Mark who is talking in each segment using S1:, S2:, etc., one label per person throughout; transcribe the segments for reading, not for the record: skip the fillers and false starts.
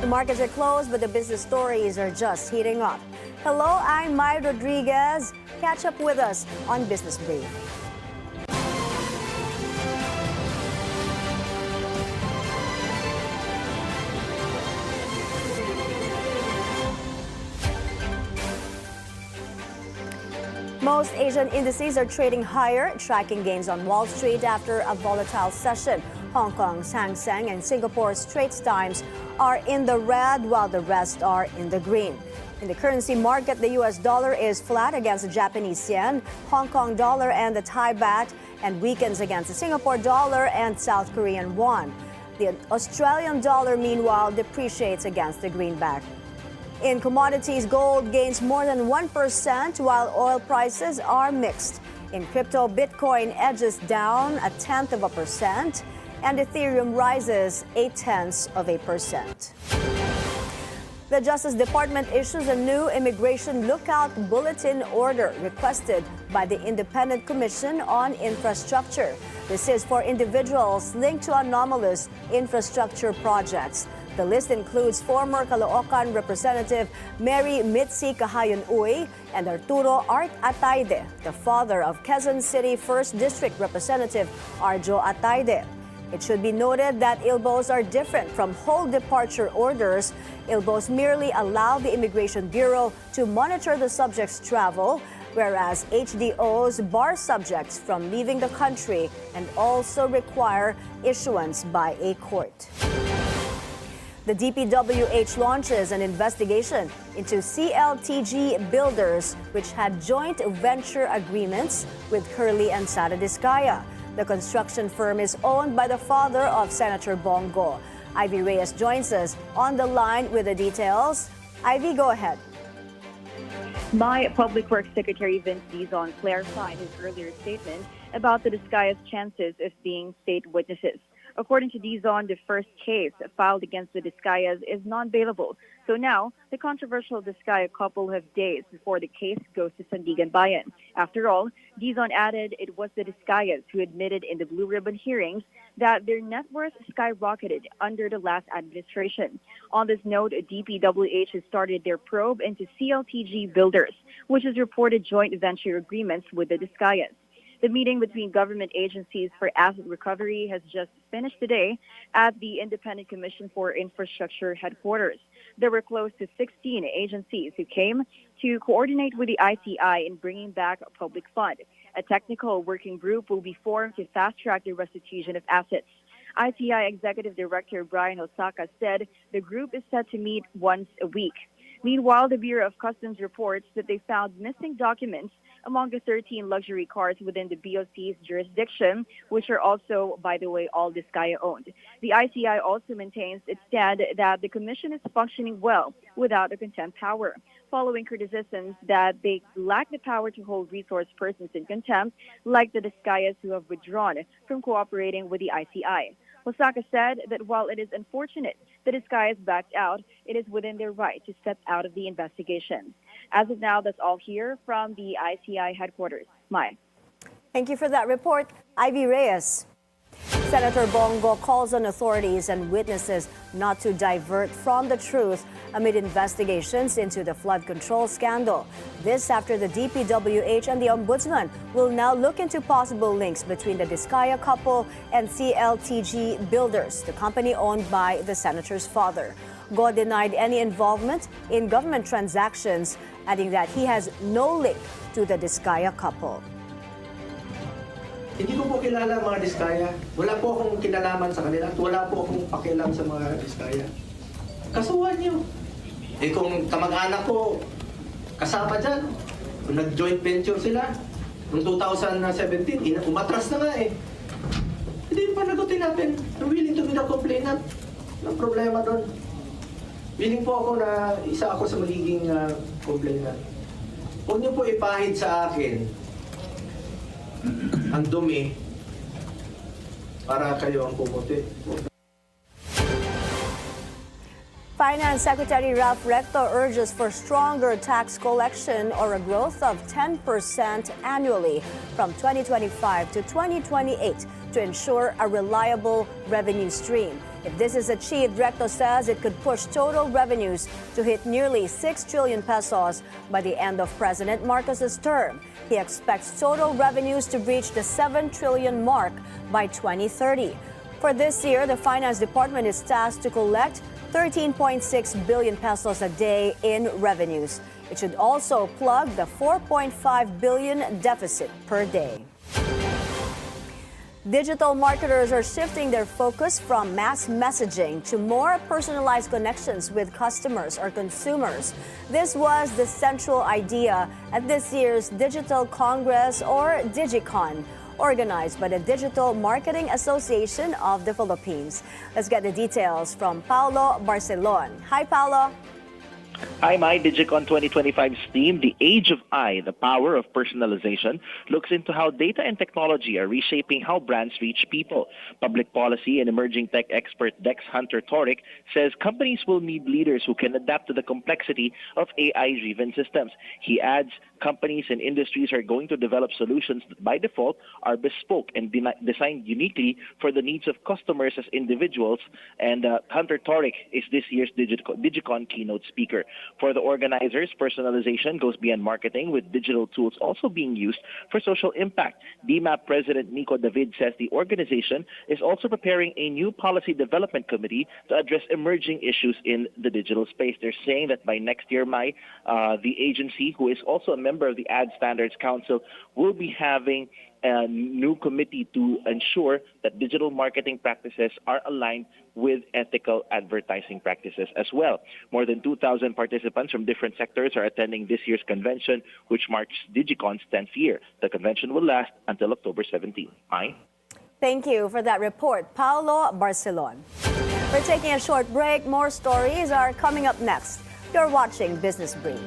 S1: The markets are closed, but the business stories are just heating up. Hello, I'm Mai Rodriguez. Catch up with us on Business Brief. Most Asian indices are trading higher, tracking gains on Wall Street after a volatile session. Hong Kong's Hang Seng and Singapore's Straits Times are in the red, while the rest are in the green. In the currency market, the US dollar is flat against the Japanese yen, Hong Kong dollar and the Thai baht, and weakens against the Singapore dollar and South Korean won. The Australian dollar, meanwhile, depreciates against the greenback. In commodities, gold gains more than 1%, while oil prices are mixed. In crypto, Bitcoin edges down 0.1%, and Ethereum rises 0.8%. The Justice Department issues a new immigration lookout bulletin order requested by the Independent Commission on Infrastructure. This is for individuals linked to anomalous infrastructure projects. The list includes former Caloocan Representative Mary Mitzi Cahayon-Uy and Arturo Art Atayde, the father of Quezon City 1st District Representative Arjo Atayde. It should be noted that ILBOs are different from whole departure orders. ILBOs merely allow the Immigration Bureau to monitor the subject's travel, whereas HDOs bar subjects from leaving the country and also require issuance by a court. The DPWH launches an investigation into CLTG Builders, which had joint venture agreements with Curly and Sara Discaya. The construction firm is owned by the father of Senator Bongo. Ivy Reyes joins us on the line with the details. Ivy, go ahead.
S2: My Public Works Secretary Vince Dizon clarified his earlier statement about the Discaya's chances of being state witnesses. According to Dizon, the first case filed against the Discayas is non-bailable. So now, the controversial Discaya couple have days before the case goes to Sandigan Bayan. After all, Dizon added it was the Discayas who admitted in the Blue Ribbon hearings that their net worth skyrocketed under the last administration. On this note, DPWH has started their probe into CLTG Builders, which has reported joint venture agreements with the Discayas. The meeting between government agencies for asset recovery has just finished today at the Independent Commission for Infrastructure headquarters. There were close to 16 agencies who came to coordinate with the ICI in bringing back a public fund. A technical working group will be formed to fast-track the restitution of assets. ICI Executive Director Brian Osaka said the group is set to meet once a week. Meanwhile, the Bureau of Customs reports that they found missing documents among the 13 luxury cars within the BOC's jurisdiction, which are also, by the way, all Discaya-owned. The ICI also maintains its stand that the Commission is functioning well without a contempt power, following criticisms that they lack the power to hold resource persons in contempt, like the Discayas who have withdrawn from cooperating with the ICI. Osaka said that while it is unfortunate that Discayas backed out, it is within their right to step out of the investigation. As of now, that's all here from the ICI headquarters. Mai.
S1: Thank you for that report, Ivy Reyes. Senator Bongo calls on authorities and witnesses not to divert from the truth amid investigations into the flood control scandal. This after the DPWH and the Ombudsman will now look into possible links between the Discaya couple and CLTG Builders, the company owned by the senator's father. Go denied any involvement in government transactions, adding that he has no link to the Discaya couple.
S3: Hindi ko po kilala ang mga Discaya. Wala po akong kinalaman sa kanila at wala po akong pakialam sa mga Discaya. Kasuhan niyo. Kung kamag-anak ko kasama dyan, kung nag-joint venture sila, noong 2017, umatras na nga eh. Hindi pa nagutin natin. I'm willing to be the complainant. Walang problema doon. Willing po ako na isa ako sa magiging complainant. Huwag niyo po ipahid sa akin ang dumi para kayo ang pumuti.
S1: Finance Secretary Ralph Recto urges for stronger tax collection or a growth of 10% annually from 2025 to 2028 to ensure a reliable revenue stream. If this is achieved, Recto says it could push total revenues to hit nearly 6 trillion pesos by the end of President Marcos's term. He expects total revenues to reach the 7 trillion mark by 2030. For this year, the Finance Department is tasked to collect 13.6 billion pesos a day in revenues. It should also plug the 4.5 billion deficit per day. Digital marketers are shifting their focus from mass messaging to more personalized connections with customers or consumers. This was the central idea at this year's Digital Congress or DigiCon, organized by the Digital Marketing Association of the Philippines. Let's get the details from Paulo Barcelon. Hi, Paulo.
S4: Hi, Mai. DigiCon 2025's theme, The Age of I, the Power of Personalization, looks into how data and technology are reshaping how brands reach people. Public policy and emerging tech expert Dex Hunter Toric says companies will need leaders who can adapt to the complexity of AI-driven systems. He adds companies and industries are going to develop solutions that by default are bespoke and designed uniquely for the needs of customers as individuals. And Hunter Toric is this year's DigiCon keynote speaker. For the organizers, personalization goes beyond marketing, with digital tools also being used for social impact. DMAP President Nico David says the organization is also preparing a new policy development committee to address emerging issues in the digital space. They're saying that by next year, Mai, the agency, who is also a member of the Ad Standards Council, will be having a new committee to ensure that digital marketing practices are aligned with ethical advertising practices as well. More than 2,000 participants from different sectors are attending this year's convention, which marks DigiCon's 10th year. The convention will last until October 17. Mai?
S1: Thank you for that report, Paulo Barcelon. We're taking a short break. More stories are coming up next. You're watching Business Brief.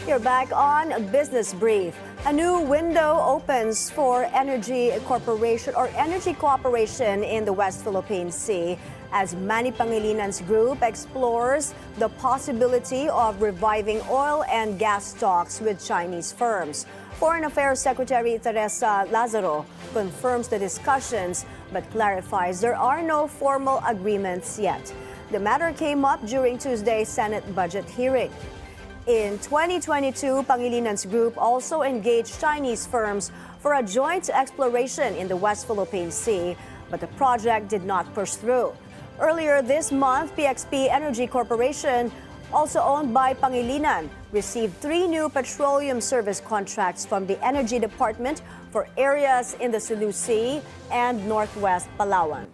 S1: You're back on Business Brief. A new window opens for energy cooperation in the West Philippine Sea as Manny Pangalinan's group explores the possibility of reviving oil and gas talks with Chinese firms. Foreign Affairs Secretary Teresa Lazaro confirms the discussions but clarifies there are no formal agreements yet. The matter came up during Tuesday's Senate budget hearing. In 2022, Pangalinan's group also engaged Chinese firms for a joint exploration in the West Philippine Sea, but the project did not push through. Earlier this month, PXP Energy Corporation, also owned by Pangilinan, received 3 new petroleum service contracts from the Energy Department for areas in the Sulu Sea and Northwest Palawan.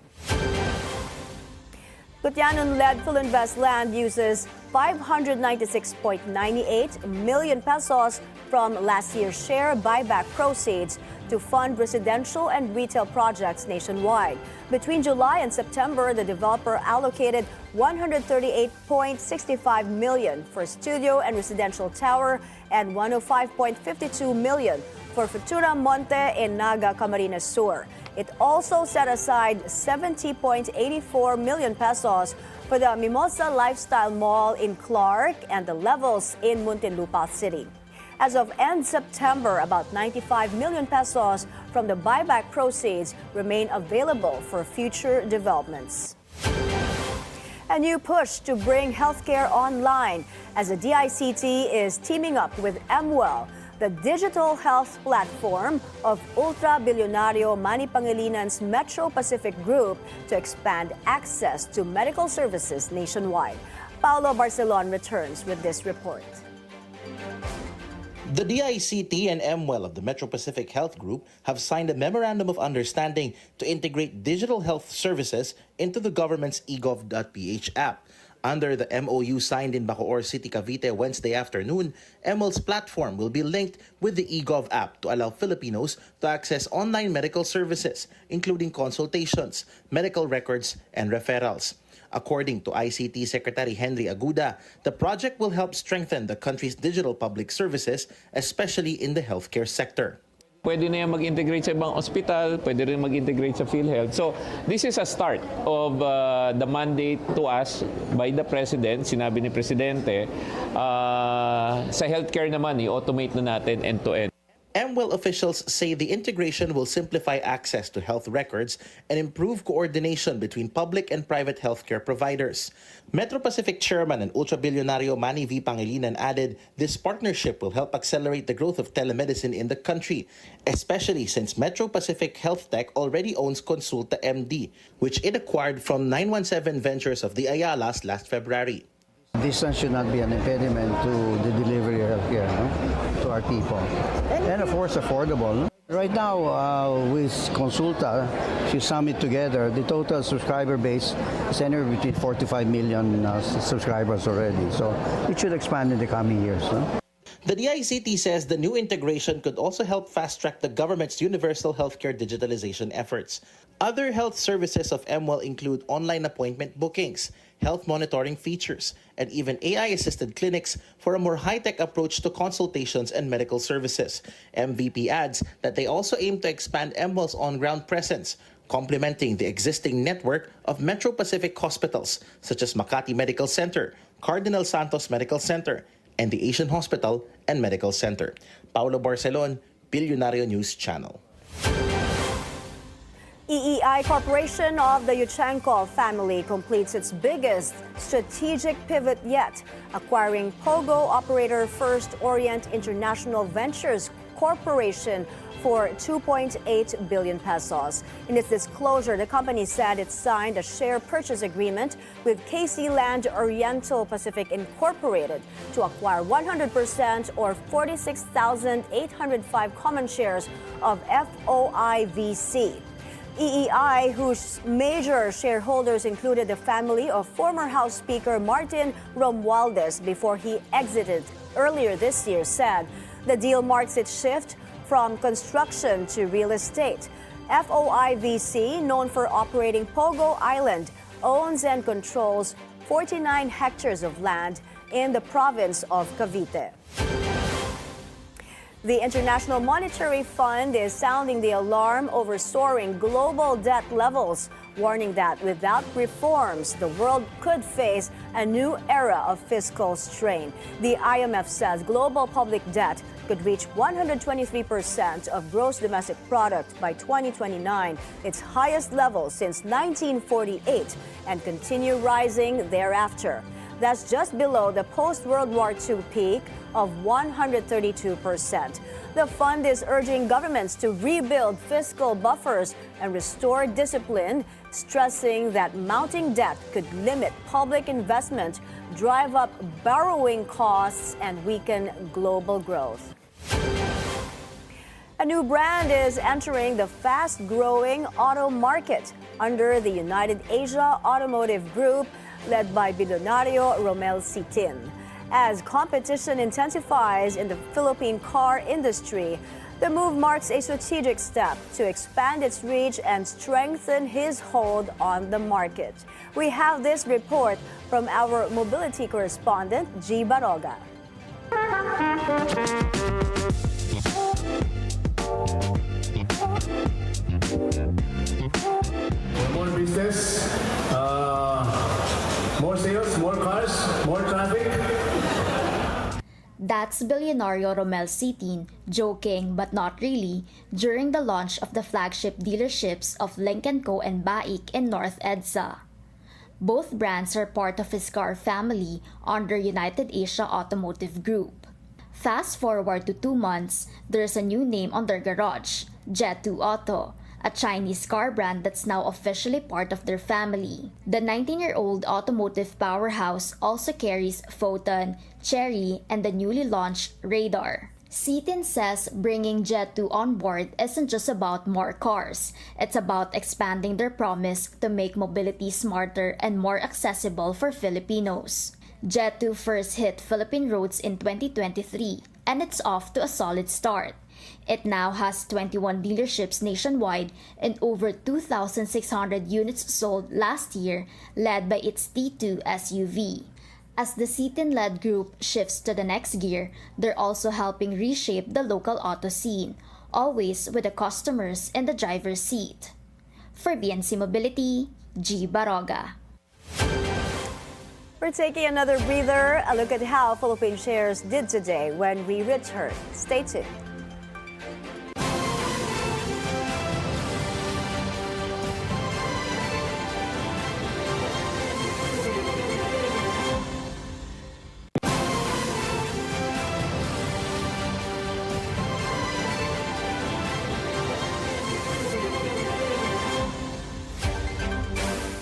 S1: Gutianon-led Philinvest Land uses 596.98 million pesos from last year's share buyback proceeds to fund residential and retail projects nationwide. Between July and September, the developer allocated 138.65 million for studio and residential tower and 105.52 million for Futura Monte in Naga, Camarines Sur. It also set aside 70.84 million pesos for the Mimosa Lifestyle Mall in Clark and the levels in Muntinlupa City. As of end September, about 95 million pesos from the buyback proceeds remain available for future developments. A new push to bring healthcare online as the DICT is teaming up with MWell, the digital health platform of Bilyonaryo Manny Pangalinan's Metro Pacific Group, to expand access to medical services nationwide. Paulo Barcelon returns with this report.
S5: The DICT and MWell of the Metro Pacific Health Group have signed a memorandum of understanding to integrate digital health services into the government's eGov.ph app. Under the MOU signed in Bacoor City, Cavite Wednesday afternoon, MWell's platform will be linked with the eGov app to allow Filipinos to access online medical services, including consultations, medical records, and referrals. According to ICT Secretary Henry Aguda, the project will help strengthen the country's digital public services, especially in the healthcare sector.
S6: Pwede na yan mag-integrate sa ibang ospital, pwede rin mag-integrate sa PhilHealth. So, this is a start of the mandate to us by the President. Sinabi ni Presidente, sa healthcare naman, i-automate na natin end-to-end.
S5: MWell officials say the integration will simplify access to health records and improve coordination between public and private healthcare providers. Metro Pacific Chairman and ultra-bilyonaryo Manny V. Pangilinan added this partnership will help accelerate the growth of telemedicine in the country, especially since Metro Pacific Health Tech already owns Consulta MD, which it acquired from 917 Ventures of the Ayalas last February.
S7: Distance should not be an impediment to the delivery of healthcare, no? To our people. And of course, affordable. No? Right now, with Consulta, if you sum it together, the total subscriber base is anywhere between 45 million subscribers already. So it should expand in the coming years. No?
S5: The DICT says the new integration could also help fast-track the government's universal healthcare digitalization efforts. Other health services of MWell include online appointment bookings, health monitoring features, and even AI-assisted clinics for a more high-tech approach to consultations and medical services. MVP adds that they also aim to expand MWell's on-ground presence, complementing the existing network of Metro Pacific hospitals such as Makati Medical Center, Cardinal Santos Medical Center, and the Asian Hospital and Medical Center. Paulo Barcelon, Bilyonaryo News Channel.
S1: EEI Corporation of the Yuchengco family completes its biggest strategic pivot yet, acquiring Pogo operator First Orient International Ventures Corporation for 2.8 billion pesos. In its disclosure, the company said it signed a share purchase agreement with KC Land Oriental Pacific Incorporated to acquire 100% or 46,805 common shares of FOIVC. EEI, whose major shareholders included the family of former House Speaker Martin Romualdez before he exited earlier this year, said the deal marks its shift from construction to real estate. FOIVC, known for operating Pogo Island, owns and controls 49 hectares of land in the province of Cavite. The International Monetary Fund is sounding the alarm over soaring global debt levels, warning that without reforms, the world could face a new era of fiscal strain. The IMF says global public debt could reach 123% of gross domestic product by 2029, its highest level since 1948, and continue rising thereafter. That's just below the post-World War II peak of 132%. The fund is urging governments to rebuild fiscal buffers and restore discipline, stressing that mounting debt could limit public investment, drive up borrowing costs, and weaken global growth. A new brand is entering the fast-growing auto market under the United Asia Automotive Group, led by Bilyonaryo Romel Sitin. As competition intensifies in the Philippine car industry, the move marks a strategic step to expand its reach and strengthen his hold on the market. We have this report from our mobility correspondent, G. Baroga.
S8: More business, more sales, more cars, more traffic.
S9: That's Bilyonaryo Romel Sitin joking but not really during the launch of the flagship dealerships of Lynk & Co and Baik in North EDSA. Both brands are part of his car family under United Asia Automotive Group. Fast forward to 2 months, there's a new name on their garage, Jet2 Auto, a Chinese car brand that's now officially part of their family. The 19-year-old automotive powerhouse also carries Photon, Cherry, and the newly launched Radar. Sitin says bringing Jet2 on board isn't just about more cars. It's about expanding their promise to make mobility smarter and more accessible for Filipinos. Jet2 first hit Philippine roads in 2023, and it's off to a solid start. It now has 21 dealerships nationwide and over 2,600 units sold last year, led by its T2 SUV. As the Cignal-led group shifts to the next gear, they're also helping reshape the local auto scene, always with the customers in the driver's seat. For BNC Mobility, G. Baroga.
S1: We're taking another breather. A look at how Philippine shares did today when we return. Stay tuned.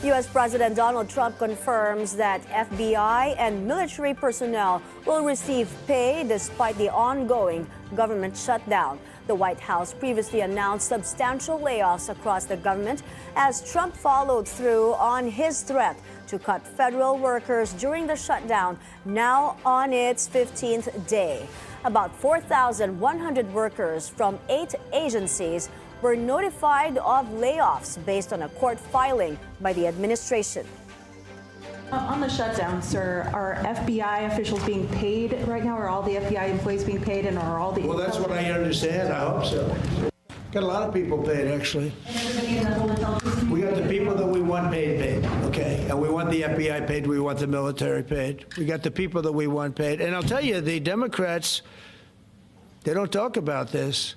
S1: U.S. President Donald Trump confirms that FBI and military personnel will receive pay despite the ongoing government shutdown. The White House previously announced substantial layoffs across the government as Trump followed through on his threat to cut federal workers during the shutdown, now on its 15th day. About 4,100 workers from 8 agencies were notified of layoffs based on a court filing by the administration.
S10: On the shutdown, sir, are FBI officials being paid right now? Are all the FBI employees being paid, and are all the...
S8: Well, that's what I understand. I hope so. Got a lot of people paid, actually. We got the people that we want paid, okay? And we want the FBI paid, we want the military paid. We got the people that we want paid. And I'll tell you, the Democrats, they don't talk about this.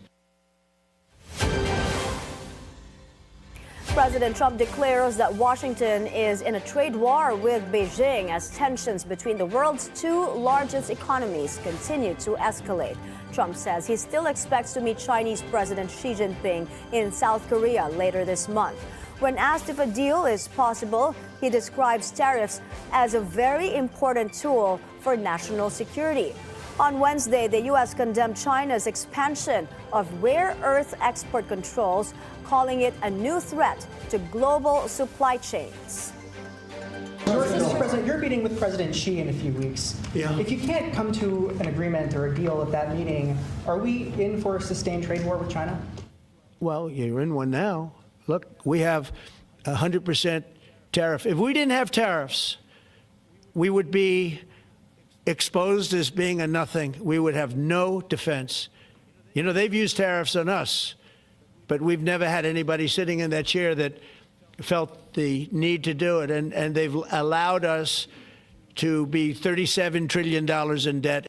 S1: President Trump declares that Washington is in a trade war with Beijing as tensions between the world's 2 largest economies continue to escalate. Trump says he still expects to meet Chinese President Xi Jinping in South Korea later this month. When asked if a deal is possible, he describes tariffs as a very important tool for national security. On Wednesday, the U.S. condemned China's expansion of rare earth export controls, calling it a new threat to global supply chains.
S11: Mr. President, you're meeting with President Xi in a few weeks.
S8: Yeah.
S11: If you can't come to an agreement or a deal at that meeting, are we in for a sustained trade war with China?
S8: Well, you're in one now. Look, we have 100% tariff. If we didn't have tariffs, we would be exposed as being a nothing. We would have no defense. You know, they've used tariffs on us, but we've never had anybody sitting in that chair that felt the need to do it. And they've allowed us to be $37 trillion in debt.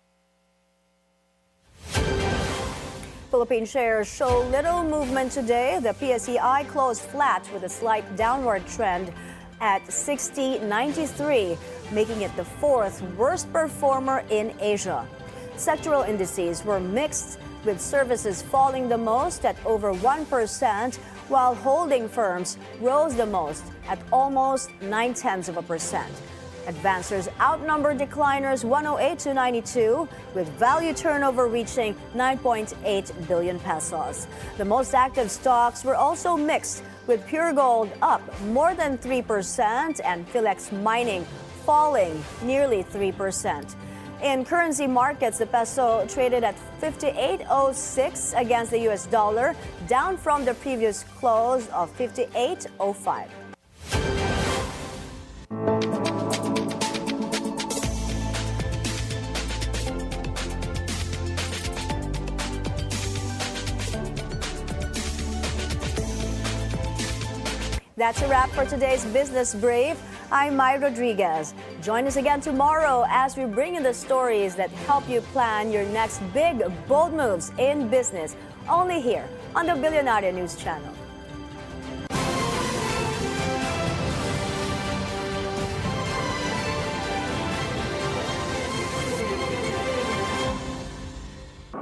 S1: Philippine shares show little movement today. The PSEI closed flat with a slight downward trend at 60.93, making it the 4th worst performer in Asia. Sectoral indices were mixed, with services falling the most at over 1%, while holding firms rose the most at almost 0.9%. Advancers outnumbered decliners 108-92, with value turnover reaching 9.8 billion pesos. The most active stocks were also mixed, with Pure Gold up more than 3% and Philex Mining falling nearly 3%. In currency markets, the peso traded at 58.06 against the US dollar, down from the previous close of 58.05. That's a wrap for today's Business Brief. I'm Mai Rodriguez. Join us again tomorrow as we bring you the stories that help you plan your next big, bold moves in business, only here on the Bilyonaryo News Channel.